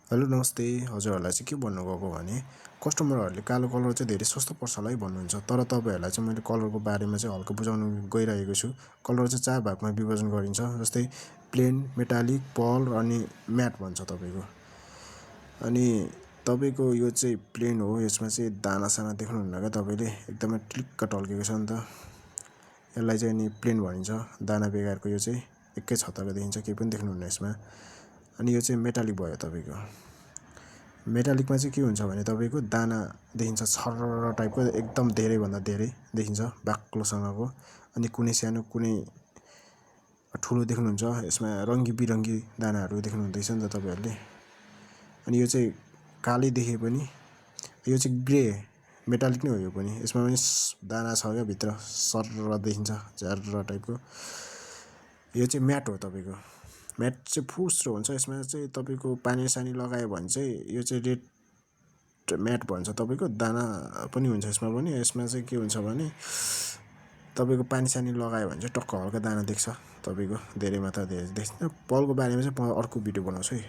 Hello नमस्ते। हजुरहरूलाई चाहिँ के भन्नु गएको भने कस्टमरहरूले कालो कलर चाहिँ धेरै सस्तो पर्छ होला है भन्नुहुन्छ, तर तपाईँहरूलाई चाहिँ मैले कलरको बारेमा चाहिँ हल्का बुझाउनु गइरहेको छु। कलर चाहिँ 4 भागमा विभाजन गरिन्छ, जस्तै प्लेन, मेटालिक, पर्ल अनि म्याट भन्छ तपाईँको। अनि तपाईँको यो चाहिँ प्लेन हो, यसमा चाहिँ दाना-साना देख्नुहुन्न क्या तपाईँले, एकदमै टिक्क टल्केको छ नि त। यसलाई चाहिँ अनि प्लेन भनिन्छ, दाना बेगरको। यो चाहिँ एकै छत्ताको देखिन्छ, केही पनि देख्नुहुन्न यसमा। अनि यो चाहिँ मेटालिक भयो तपाईँको। मेटालिकमा चाहिँ के हुन्छ भने तपाईँको दाना देखिन्छ छर्र टाइपको, एकदम धेरैभन्दा धेरै देखिन्छ, बाक्लोसँगको। अनि कुनै सानो कुनै ठुलो देख्नुहुन्छ, यसमा रङ्गी बिरङ्गी दानाहरू देख्नुहुँदैछ नि त तपाईँहरूले। अनि यो चाहिँ कालै देखे पनि यो चाहिँ ग्रे मेटालिक नै हो। यो पनि यसमा पनि दाना छ क्या भित्र, सर्र देखिन्छ, झ्यार्र टाइपको। यो चाहिँ म्याट हो तपाईँको। म्याट चाहिँ फुस्रो हुन्छ, यसमा चाहिँ तपाईँको पानी सानी लगायो भने चाहिँ यो चाहिँ रेड म्याट भन्छ तपाईँको। दाना पनि हुन्छ यसमा पनि। यसमा चाहिँ के हुन्छ भने तपाईँको पानी सानी लगायो भने चाहिँ टक्क हल्का दाना देख्छ तपाईँको, धेरै मात्रा धेरै देख्छ। पर्लको बारेमा चाहिँ अर्को भिडियो बनाउँछु है।